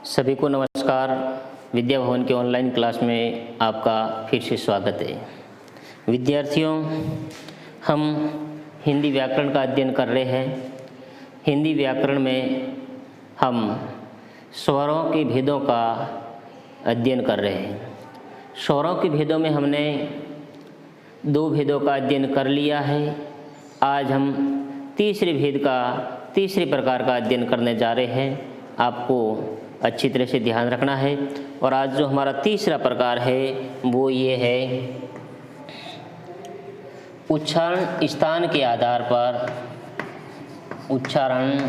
सभी को नमस्कार। विद्या भवन के ऑनलाइन क्लास में आपका फिर से स्वागत है। विद्यार्थियों, हम हिंदी व्याकरण का अध्ययन कर रहे हैं। हिंदी व्याकरण में हम स्वरों के भेदों का अध्ययन कर रहे हैं। स्वरों के भेदों में हमने 2 भेदों का अध्ययन कर लिया है। आज हम तीसरे प्रकार का अध्ययन करने जा रहे हैं। आपको अच्छी तरह से ध्यान रखना है। और आज जो हमारा तीसरा प्रकार है वो ये है, उच्चारण स्थान के आधार पर उच्चारण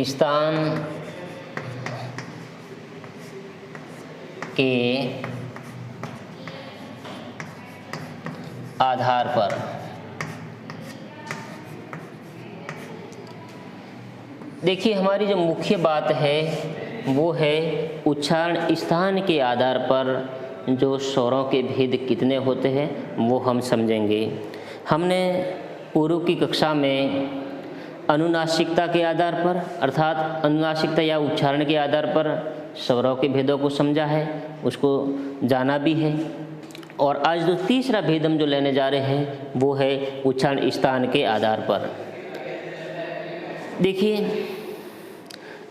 स्थान के आधार पर देखिए, हमारी जो मुख्य बात है वो है उच्चारण स्थान के आधार पर जो स्वरों के भेद कितने होते हैं वो हम समझेंगे। हमने पूर्व की कक्षा में अनुनासिकता के आधार पर अर्थात अनुनासिकता या उच्चारण के आधार पर स्वरों के भेदों को समझा है, उसको जाना भी है। और आज जो तीसरा भेद हम जो लेने जा रहे हैं वो है उच्चारण स्थान के आधार पर। देखिए,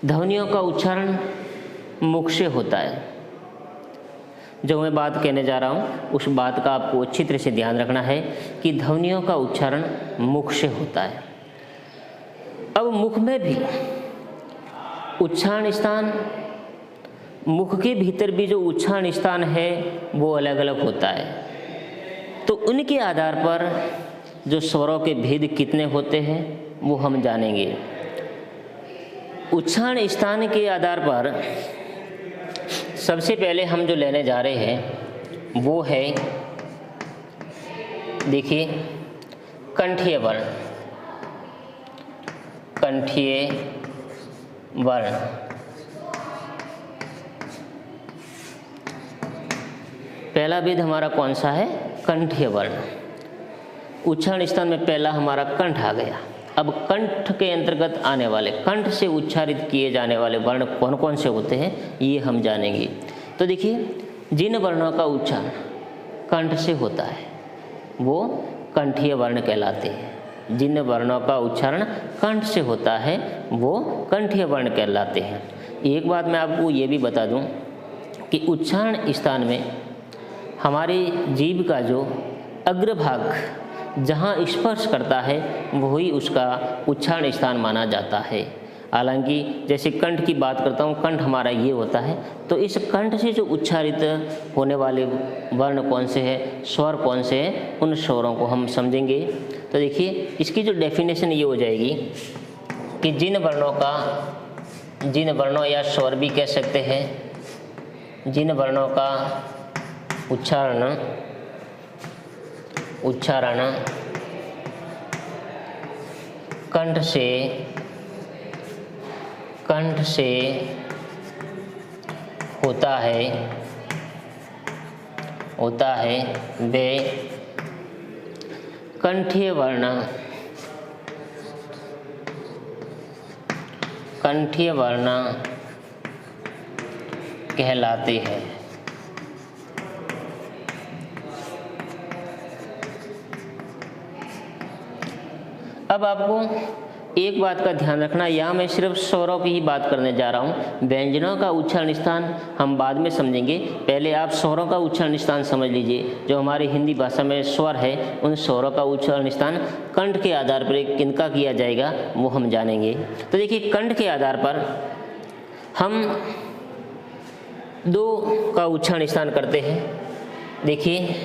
ध्वनियों का उच्चारण मुख से होता है। जो मैं बात कहने जा रहा हूँ उस बात का आपको अच्छी तरह से ध्यान रखना है कि ध्वनियों का उच्चारण मुख से होता है। अब मुख में भी उच्चारण स्थान, मुख के भीतर भी जो उच्चारण स्थान है वो अलग अलग होता है। तो उनके आधार पर जो स्वरों के भेद कितने होते हैं वो हम जानेंगे। उच्चारण स्थान के आधार पर सबसे पहले हम जो लेने जा रहे हैं वो है, देखिए, कंठीय वर्ण। कंठीय वर्ण पहला भेद हमारा कौन सा है? कंठीय वर्ण। उच्चारण स्थान में पहला हमारा कंठ आ गया। अब कंठ के अंतर्गत आने वाले, कंठ से उच्चारित किए जाने वाले वर्ण कौन कौन से होते हैं ये हम जानेंगे। तो देखिए, जिन वर्णों का उच्चारण कंठ से होता है वो कंठीय वर्ण कहलाते हैं। जिन वर्णों का उच्चारण कंठ से होता है वो कंठीय वर्ण कहलाते हैं। एक बात मैं आपको ये भी बता दूं कि उच्चारण स्थान में हमारे जीभ का जो अग्रभाग जहाँ स्पर्श करता है वही उसका उच्चारण स्थान माना जाता है। हालांकि जैसे कंठ की बात करता हूँ, कंठ हमारा ये होता है, तो इस कंठ से जो उच्चारित होने वाले वर्ण कौन से हैं, स्वर कौन से हैं, उन स्वरों को हम समझेंगे। तो देखिए, इसकी जो डेफिनेशन ये हो जाएगी कि जिन वर्णों या स्वर भी कह सकते हैं, जिन वर्णों का उच्चारण कंठ से होता है वे कंठीय वर्ण कहलाते हैं। अब आपको एक बात का ध्यान रखना, यहाँ मैं सिर्फ स्वरों की ही बात करने जा रहा हूँ। व्यंजनों का उच्चारण स्थान हम बाद में समझेंगे। पहले आप स्वरों का उच्चारण स्थान समझ लीजिए। जो हमारी हिंदी भाषा में स्वर है उन स्वरों का उच्चारण स्थान कंठ के आधार पर किनका किया जाएगा वो हम जानेंगे। तो देखिए, कंठ के आधार पर हम 2 का उच्चारण स्थान करते हैं। देखिए,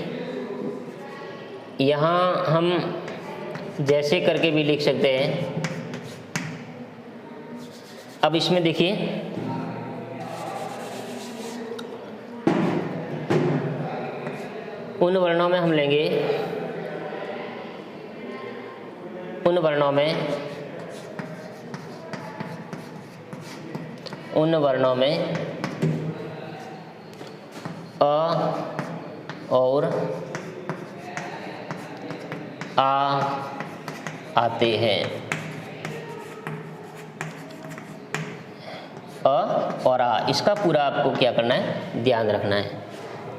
यहाँ हम जैसे करके भी लिख सकते हैं। अब इसमें देखिए, उन वर्णों में हम लेंगे, उन वर्णों में अ और आ आते हैं। और आ, इसका पूरा आपको क्या करना है, ध्यान रखना है।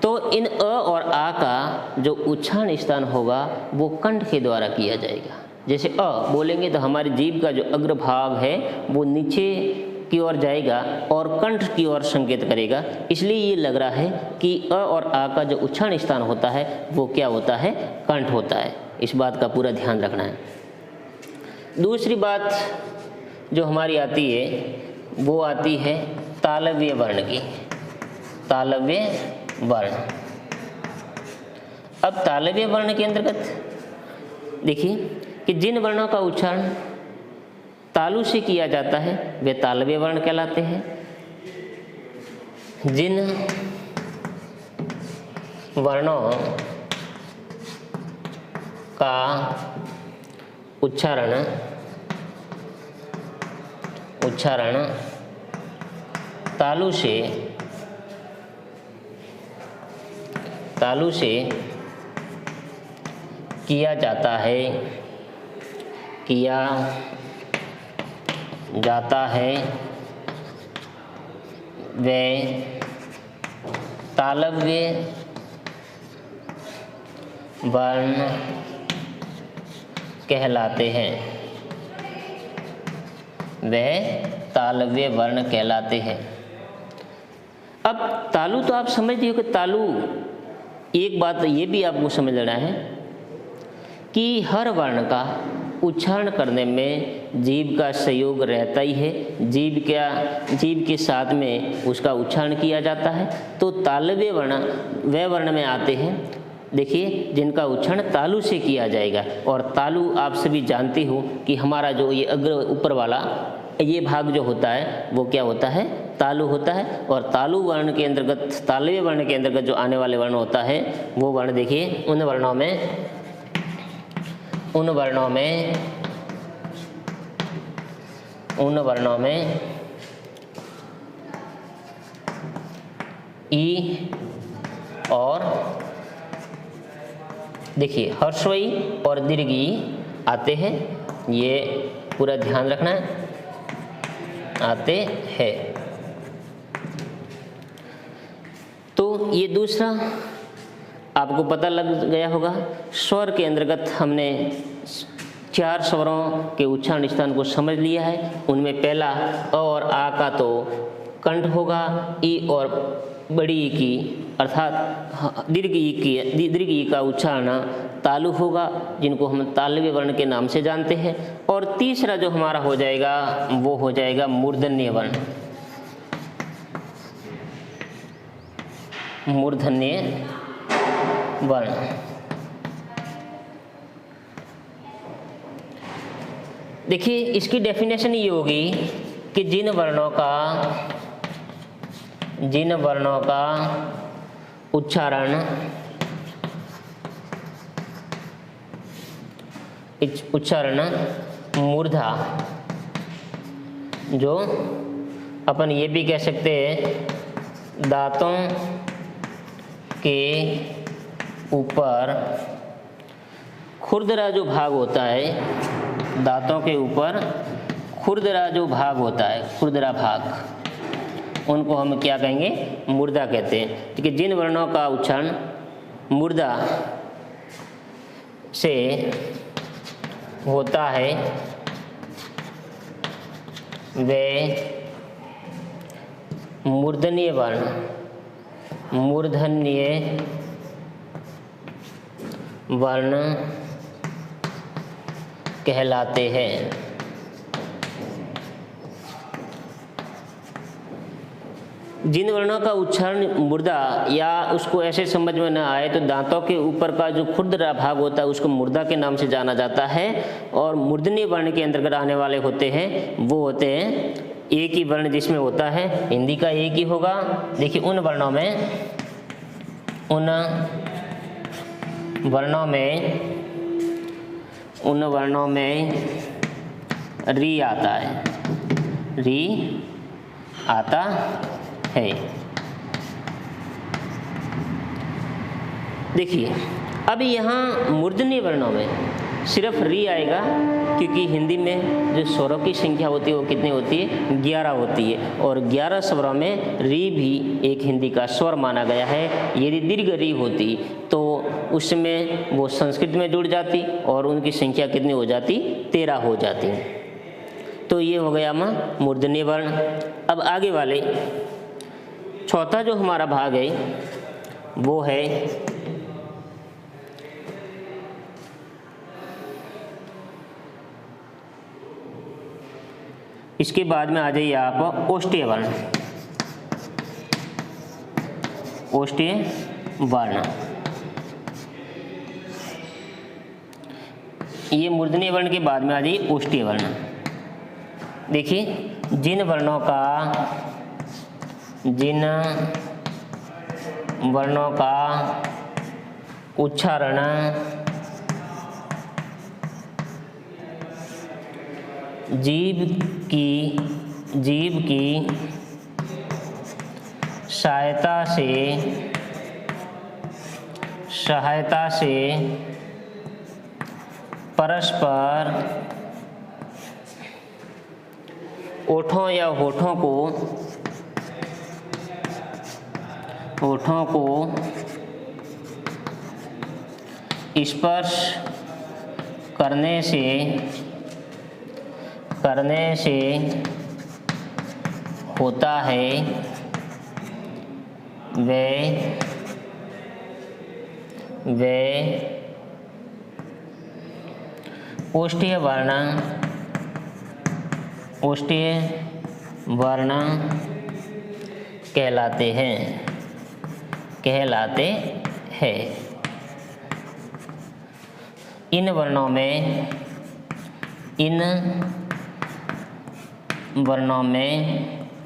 तो इन अ और आ का जो उच्चारण स्थान होगा वो कंठ के द्वारा किया जाएगा। जैसे अ बोलेंगे तो हमारी जीभ का जो अग्रभाग है वो नीचे की ओर जाएगा और कंठ की ओर संकेत करेगा, इसलिए ये लग रहा है कि अ और आ का जो उच्चारण स्थान होता है वो क्या होता है, कंठ होता है। इस बात का पूरा ध्यान रखना है। दूसरी बात जो हमारी आती है वो आती है तालव्य वर्ण की, तालव्य वर्ण। अब तालव्य वर्ण के अंतर्गत देखिए कि जिन वर्णों का उच्चारण तालु से किया जाता है वे तालव्य वर्ण कहलाते हैं। जिन वर्णों का उच्चारण तालु से किया जाता है वे तालव्य वर्ण कहलाते हैं, वह तालव्य वर्ण कहलाते हैं। अब तालु तो आप समझते हो कि तालु, एक बात ये भी आपको समझ लेना है कि हर वर्ण का उच्चारण करने में जीभ का सहयोग रहता ही है, जीभ के साथ में उसका उच्चारण किया जाता है। तो तालव्य वर्ण वे वर्ण में आते हैं, देखिए, जिनका उच्चारण तालु से किया जाएगा। और तालु आप सभी जानते हो कि हमारा जो ये अग्र ऊपर वाला ये भाग जो होता है वो क्या होता है, तालु होता है। और तालु वर्ण के अंतर्गत, तालव्य वर्ण के अंतर्गत जो आने वाले वर्ण होता है वो वर्ण देखिए उन वर्णों में ई और देखिए ह्रस्व ई और दीर्घ ई आते हैं, ये पूरा ध्यान रखना है, आते हैं। तो ये दूसरा आपको पता लग गया होगा। स्वर के अंतर्गत हमने 4 स्वरों के उच्चारण स्थान को समझ लिया है। उनमें पहला अ और आ का तो कंठ होगा, ई और बड़ी ई की अर्थात दीर्घ ई का उच्चारण तालु होगा, जिनको हम तालव्य वर्ण के नाम से जानते हैं। और तीसरा जो हमारा हो जाएगा वो हो जाएगा मूर्धन्य वर्ण, मूर्धन्य वर्ण। देखिए इसकी डेफिनेशन ये होगी कि जिन वर्णों का उच्चारण मूर्धा, जो अपन ये भी कह सकते हैं दांतों के ऊपर खुरदरा जो भाग होता है, दांतों के ऊपर खुरदरा जो भाग होता है, खुरदरा भाग, उनको हम क्या कहेंगे, मूर्धा कहते हैं। ठीक है, जिन वर्णों का उच्चारण मूर्धा से होता है वे मूर्धन्य वर्ण कहलाते हैं। जिन वर्णों का उच्चारण मूर्धा, या उसको ऐसे समझ में न आए तो दांतों के ऊपर का जो खुरदरा भाग होता है उसको मूर्धा के नाम से जाना जाता है। और मूर्धन्य वर्ण के अंतर्गत आने वाले होते हैं वो होते हैं एक ही वर्ण जिसमें होता है, हिंदी का एक ही होगा। देखिए उन वर्णों में री आता है, री आता है। देखिए अब यहाँ मूर्धन्य वर्णों में सिर्फ री आएगा, क्योंकि हिंदी में जो स्वरों की संख्या होती है वो कितनी होती है, 11 होती है, और 11 स्वरों में री भी एक हिंदी का स्वर माना गया है। यदि दीर्घ री होती तो उसमें वो संस्कृत में जुड़ जाती और उनकी संख्या कितनी हो जाती, 13 हो जाती। तो ये हो गया मूर्धन्य वर्ण। अब आगे वाले चौथा जो हमारा भाग है वो है इसके बाद में आ जाइए आप ओष्ठ्य वर्ण। ओष्ठ्य वर्ण ये मूर्धन्य वर्ण के बाद में आ जाइए ओष्ठ्य वर्ण। देखिए जिन वर्णों का उच्चारण जीभ की सहायता से परस्पर ओठों या होठों को स्पर्श करने से होता है, वे ओष्ठ्य वर्ण कहलाते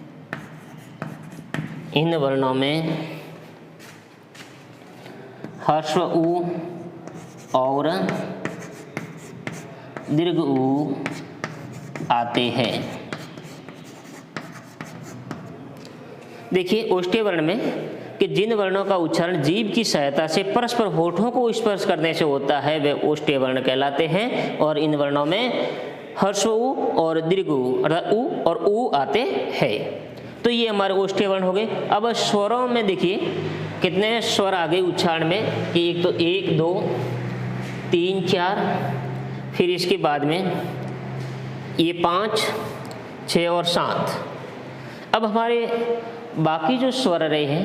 हैं। इन वर्णों में ह्रस्व उ और दीर्घ उ आते हैं। देखिए ओष्ठ्य वर्ण में कि जिन वर्णों का उच्चारण जीभ की सहायता से परस्पर होठों को स्पर्श करने से होता है वे ओष्ठ्य वर्ण कहलाते हैं। और इन वर्णों में ह्रस्व उ और दीर्घ उ अर्थात उ और उ आते हैं। तो ये हमारे ओष्ठ्य वर्ण हो गए। अब स्वरों में देखिए कितने स्वर आ गए उच्चारण में कि एक तो 1 2 3 4, फिर इसके बाद में ये 5 6 और 7। अब हमारे बाकी जो स्वर रहे हैं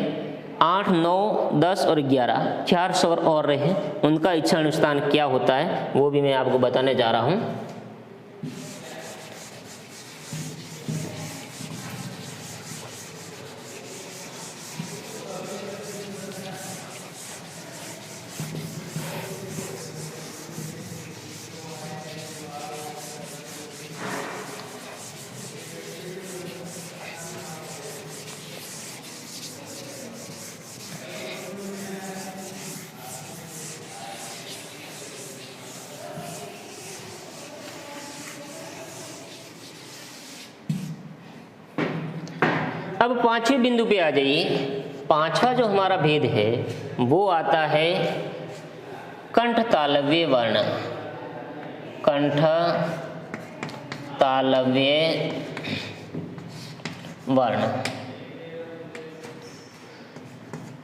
8 9 10 और 11, 4 स्वर और रहे हैं, उनका उच्चारण स्थान क्या होता है वो भी मैं आपको बताने जा रहा हूँ। अब पांचवें बिंदु पे आ जाइए। पांचवा जो हमारा भेद है वो आता है कंठ तालव्य वर्ण। कंठ तालव्य वर्ण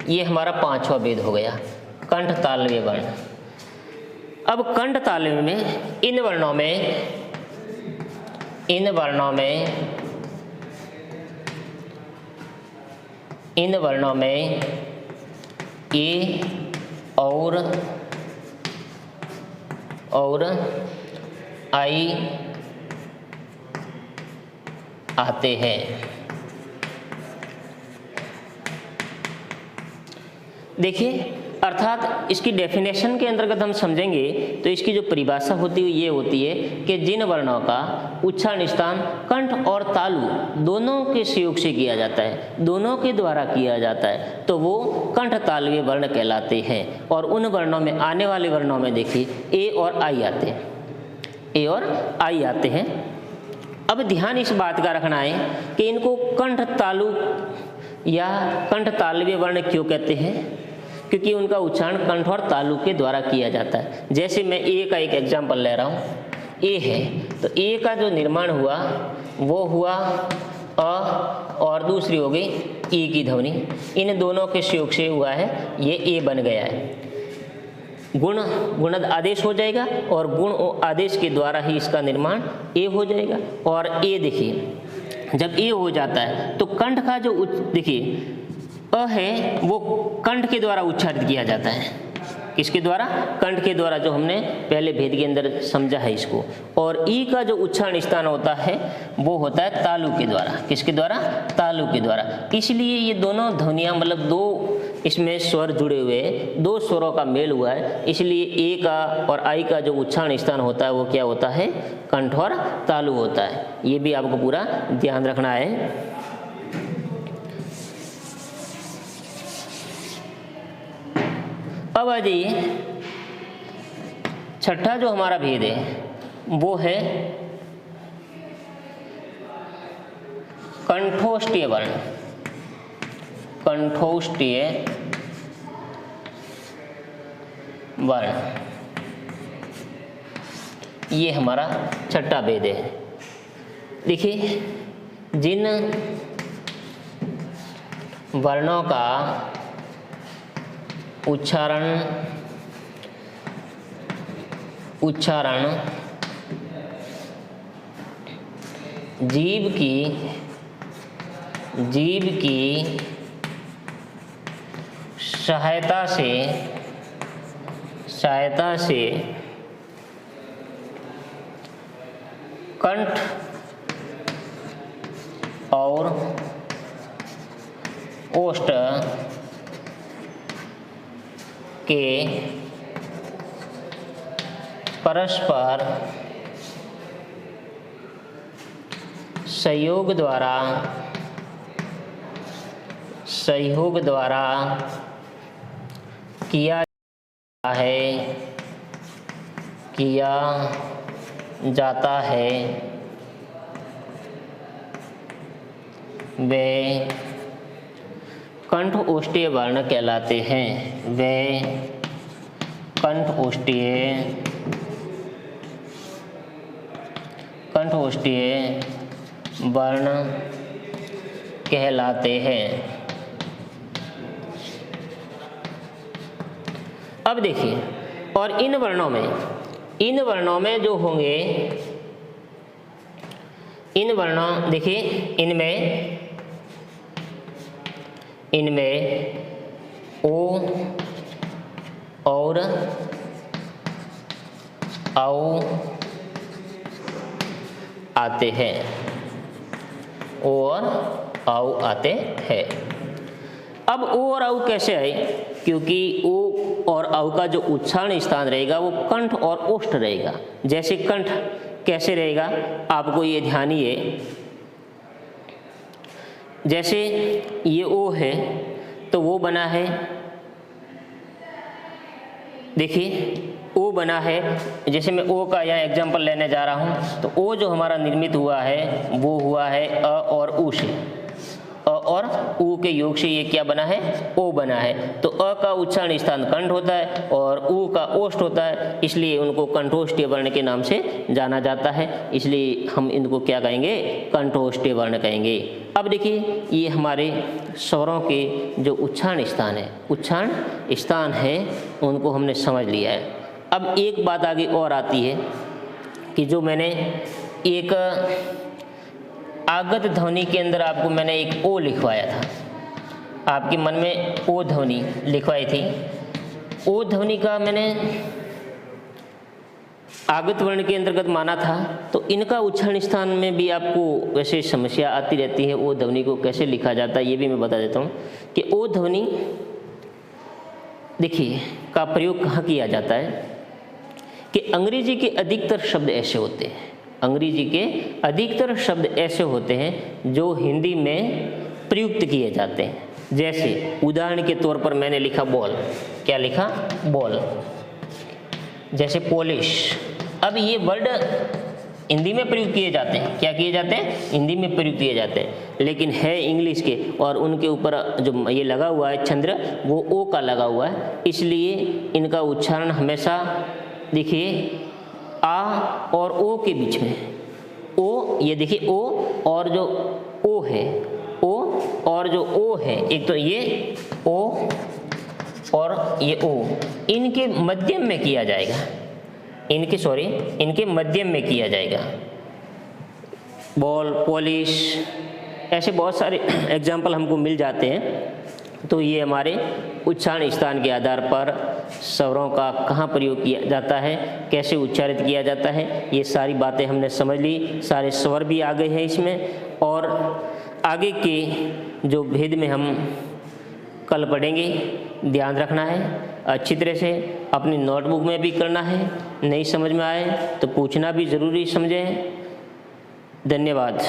ये हमारा पांचवा भेद हो गया, कंठ तालव्य वर्ण। अब कंठ तालव्य में इन वर्णों में ए और आई आते हैं। देखिए अर्थात इसकी डेफिनेशन के अंतर्गत हम समझेंगे तो इसकी जो परिभाषा होती है ये होती है कि जिन वर्णों का उच्चारण स्थान कंठ और तालु दोनों के सहयोग से किया जाता है, दोनों के द्वारा किया जाता है, तो वो कंठ तालव्य वर्ण कहलाते हैं। और उन वर्णों में आने वाले वर्णों में देखिए ए और आई आते हैं, ए और आई आते हैं। अब ध्यान इस बात का रखना है कि इनको कंठ तालु या कंठ तालव्य वर्ण क्यों कहते हैं। क्योंकि उनका उच्चारण कंठ और तालु के द्वारा किया जाता है। जैसे मैं ए का एक एग्जाम्पल ले रहा हूँ, ए है तो ए का जो निर्माण हुआ वो हुआ अ और दूसरी हो गई ई की ध्वनि, इन दोनों के संयोग से हुआ है ये ए बन गया है। गुणद आदेश हो जाएगा और गुण और आदेश के द्वारा ही इसका निर्माण ए हो जाएगा। और ए देखिए जब ए हो जाता है तो कंठ का जो देखिए अ है वो कंठ के द्वारा उच्चारित किया जाता है। किसके द्वारा? कंठ के द्वारा, जो हमने पहले भेद के अंदर समझा है इसको। और ई का जो उच्चारण स्थान होता है वो होता है तालु के द्वारा। किसके द्वारा? तालु के द्वारा। इसलिए ये दोनों ध्वनियाँ मतलब दो इसमें स्वर जुड़े हुए, दो स्वरों का मेल हुआ है, इसलिए ए का और आई का जो उच्चारण स्थान होता है वो क्या होता है? कंठ और तालु होता है। ये भी आपको पूरा ध्यान रखना है। अब आ जाइए छठा जो हमारा भेद है वो है कंठोष्ठीय वर्ण। कंठोष्ठीय वर्ण ये हमारा छठा भेद है। देखिए जिन वर्णों का उच्चारण जीभ की सहायता से कंठ और ओष्ठ के परस्पर सहयोग द्वारा किया जाता है वे कंठोष्ठीय वर्ण कहलाते हैं। वे कंठोष्ठीय वर्ण कहलाते हैं। अब देखिए, और इन वर्णों में जो होंगे, इन वर्णों देखिए इनमें ओ और औ आते हैं, और औ आते हैं। अब ओ और औ कैसे आए? क्योंकि ओ और औ का जो उच्चारण स्थान रहेगा वो कंठ और ओष्ठ रहेगा। जैसे कंठ कैसे रहेगा आपको ये ध्यान ही है, जैसे ये ओ है तो वो बना है, देखिए ओ बना है। जैसे मैं ओ का यहाँ एग्जाम्पल लेने जा रहा हूँ तो ओ जो हमारा निर्मित हुआ है वो हुआ है अ और उ से। अ और उ के योग से ये क्या बना है? ओ बना है। तो अ का उच्चारण स्थान कंठ होता है और उ का ओष्ठ होता है, इसलिए उनको कंठोष्ठीय वर्ण के नाम से जाना जाता है। इसलिए हम इनको क्या कहेंगे? कंठोष्ठीय वर्ण कहेंगे। अब देखिए ये हमारे स्वरों के जो उच्चारण स्थान है उनको हमने समझ लिया है। अब एक बात आगे और आती है कि जो मैंने एक आगत ध्वनि के अंदर आपको मैंने एक ओ लिखवाया था, आपके मन में ओ ध्वनि लिखवाई थी। ओ ध्वनि का मैंने आगत वर्ण के अंतर्गत माना था, तो इनका उच्चारण स्थान में भी आपको वैसे समस्या आती रहती है। ओ ध्वनि को कैसे लिखा जाता है ये भी मैं बता देता हूँ कि ओ ध्वनि देखिए का प्रयोग कहाँ किया जाता है कि अंग्रेजी के अधिकतर शब्द ऐसे होते हैं, अंग्रेजी के अधिकतर शब्द ऐसे होते हैं जो हिंदी में प्रयुक्त किए जाते हैं। जैसे उदाहरण के तौर पर मैंने लिखा बॉल, क्या लिखा? बॉल। जैसे पॉलिश। अब ये वर्ड हिंदी में प्रयुक्त किए जाते हैं। क्या किए जाते हैं? हिंदी में प्रयुक्त किए जाते हैं, लेकिन है इंग्लिश के, और उनके ऊपर जो ये लगा हुआ है चंद्र, वो ओ का लगा हुआ है, इसलिए इनका उच्चारण हमेशा देखिए आ और ओ के बीच में। ओ, ये देखिए ओ, और जो ओ है, ओ और जो ओ है, एक तो ये ओ और ये ओ, इनके मध्यम में किया जाएगा, इनके मध्यम में किया जाएगा। बॉल, पॉलिश, ऐसे बहुत सारे एग्जाम्पल हमको मिल जाते हैं। तो ये हमारे उच्चारण स्थान के आधार पर स्वरों का कहाँ प्रयोग किया जाता है, कैसे उच्चारित किया जाता है, ये सारी बातें हमने समझ ली। सारे स्वर भी आ गए हैं इसमें, और आगे के जो भेद में हम कल पढ़ेंगे, ध्यान रखना है अच्छी तरह से, अपनी नोटबुक में भी करना है। नहीं समझ में आए तो पूछना भी ज़रूरी समझें। धन्यवाद।